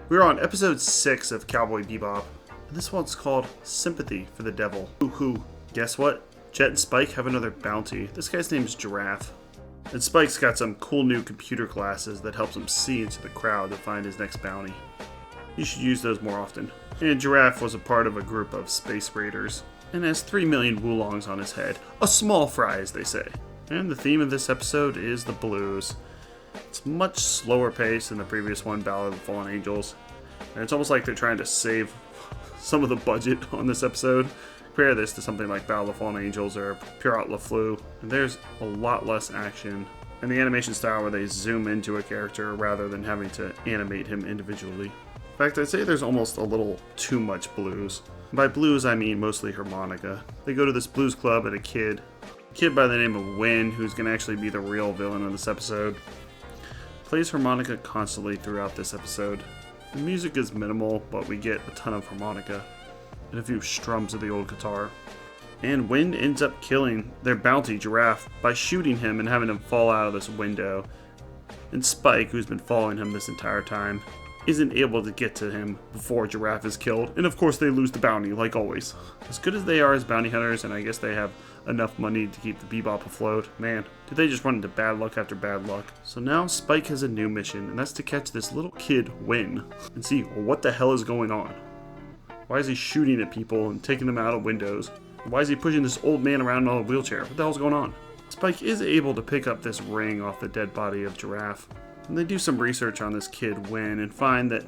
We're on episode 6 of Cowboy Bebop, and this one's called Sympathy for the Devil. Hoo-hoo. Guess what? Jet and Spike have another bounty. This guy's name's Giraffe. And Spike's got some cool new computer glasses that helps him see into the crowd to find his next bounty. You should use those more often. And Giraffe was a part of a group of space raiders, and has 3 million woolongs on his head. A small fry, as they say. And the theme of this episode is the blues. It's much slower pace than the previous one, Ballad of the Fallen Angels. And it's almost like they're trying to save some of the budget on this episode. Compare this to something like Ballad of the Fallen Angels or Pirate LeFleur, and there's a lot less action. And the animation style where they zoom into a character rather than having to animate him individually. In fact, I'd say there's almost a little too much blues. And by blues, I mean mostly harmonica. They go to this blues club and a kid by the name of Win, who's going to actually be the real villain of this episode, plays harmonica constantly throughout this episode. The music is minimal, but we get a ton of harmonica and a few strums of the old guitar. And Win ends up killing their bounty, Giraffe, by shooting him and having him fall out of this window. And Spike, who's been following him this entire time, isn't able to get to him before Giraffe is killed. And of course they lose the bounty, like always. As good as they are as bounty hunters, and I guess they have enough money to keep the Bebop afloat, man, did they just run into bad luck after bad luck. So now Spike has a new mission, and that's to catch this little kid, Win, and see what the hell is going on. Why is he shooting at people and taking them out of windows? Why is he pushing this old man around on a wheelchair? What the hell's going on? Spike is able to pick up this ring off the dead body of Giraffe, and they do some research on this kid, Win, and find that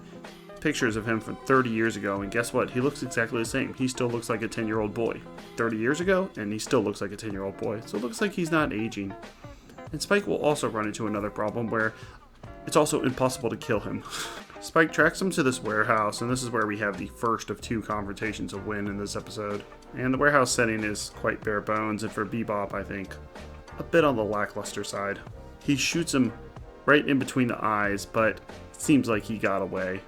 pictures of him from 30 years ago, and guess what? He looks exactly the same. He still looks like a 10-year-old boy. 30 years ago, and he still looks like a 10-year-old boy. So it looks like he's not aging. And Spike will also run into another problem where it's also impossible to kill him. Spike tracks him to this warehouse, and this is where we have the first of 2 confrontations of Win in this episode. And the warehouse setting is quite bare bones, and for Bebop, I think, a bit on the lackluster side. He shoots him right in between the eyes, but it seems like he got away,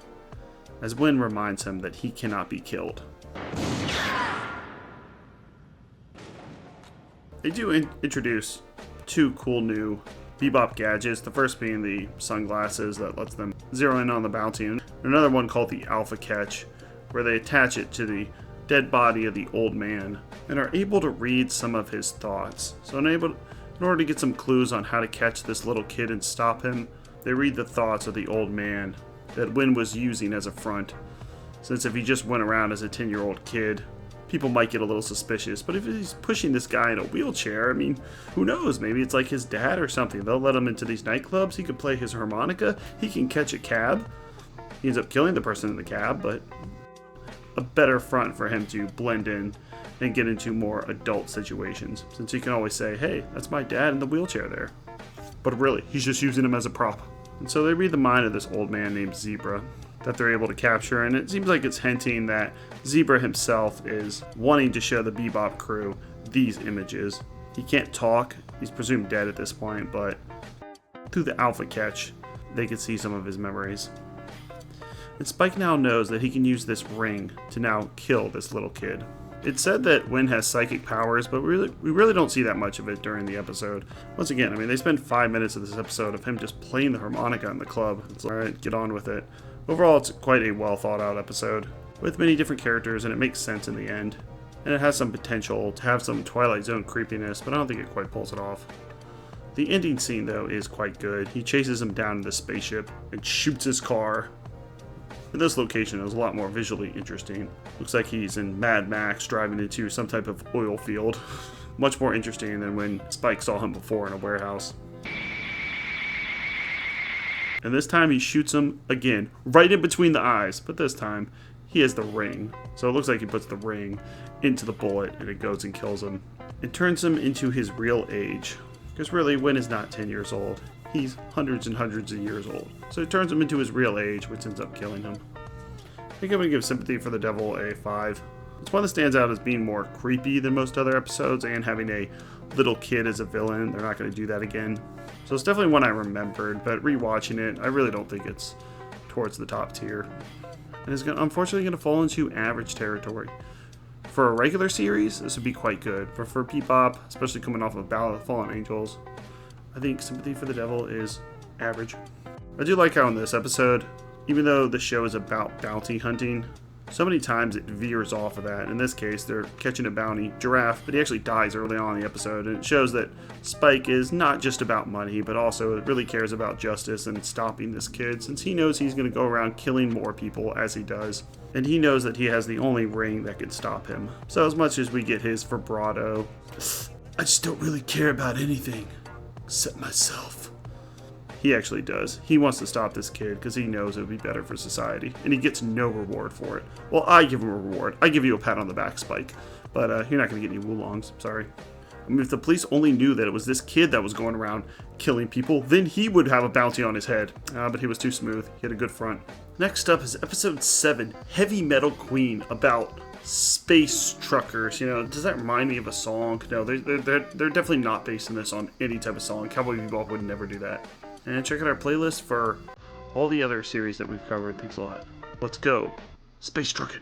as Win reminds him that he cannot be killed. They do introduce 2 cool new Bebop gadgets, the first being the sunglasses that lets them zero in on the bounty, and another one called the Alpha Catch, where they attach it to the dead body of the old man and are able to read some of his thoughts. So in order to get some clues on how to catch this little kid and stop him, they read the thoughts of the old man that Win was using as a front, since if he just went around as a 10-year-old kid, people might get a little suspicious. But if he's pushing this guy in a wheelchair, I mean, who knows? Maybe it's like his dad or something. They'll let him into these nightclubs. He could play his harmonica. He can catch a cab. He ends up killing the person in the cab, but a better front for him to blend in and get into more adult situations, since he can always say, hey, that's my dad in the wheelchair there. But really, he's just using him as a prop. And so they read the mind of this old man named Zebra that they're able to capture, and it seems like it's hinting that Zebra himself is wanting to show the Bebop crew these images. He can't talk, he's presumed dead at this point, but through the Alpha Catch, they can see some of his memories. And Spike now knows that he can use this ring to now kill this little kid. It's said that Win has psychic powers, but we really don't see that much of it during the episode. Once again, I mean, they spend 5 minutes of this episode of him just playing the harmonica in the club. It's alright, get on with it. Overall, it's quite a well thought out episode, with many different characters, and it makes sense in the end. And it has some potential to have some Twilight Zone creepiness, but I don't think it quite pulls it off. The ending scene, though, is quite good. He chases him down in the spaceship and shoots his car. And this location is a lot more visually interesting. Looks like he's in Mad Max driving into some type of oil field. Much more interesting than when Spike saw him before in a warehouse. And this time he shoots him again, right in between the eyes, but this time he has the ring. So it looks like he puts the ring into the bullet and it goes and kills him. It turns him into his real age, because really Win is not 10 years old. He's hundreds and hundreds of years old. So it turns him into his real age, which ends up killing him. I think I'm going to give Sympathy for the Devil a 5. It's one that stands out as being more creepy than most other episodes, and having a little kid as a villain. They're not going to do that again. So it's definitely one I remembered, but rewatching it, I really don't think it's towards the top tier. And it's unfortunately going to fall into average territory. For a regular series, this would be quite good. But for Bebop, especially coming off of Ballad of the Fallen Angels, I think Sympathy for the Devil is average. I do like how in this episode, Even though the show is about bounty hunting, so many times it veers off of that. In this case, they're catching a bounty giraffe, but he actually dies early on in the episode, and it shows that Spike is not just about money, but also really cares about justice and stopping this kid, since he knows he's going to go around killing more people as he does, and he knows that he has the only ring that can stop him. So as much as we get his vibrato, I just don't really care about anything except myself. He actually does. He wants to stop this kid because he knows it would be better for society, and he gets no reward for it. Well, I give him a reward. I give you a pat on the back, Spike, but you're not going to get any woolongs. Sorry. I mean, if the police only knew that it was this kid that was going around killing people, then he would have a bounty on his head. But he was too smooth. He had a good front. Next up is episode 7, Heavy Metal Queen, about space truckers. You know, does that remind me of a song? No, they're definitely not basing this on any type of song. Cowboy Bebop would never do that. And check out our playlist for all the other series that we've covered. Thanks a lot. Let's go. Space trucking.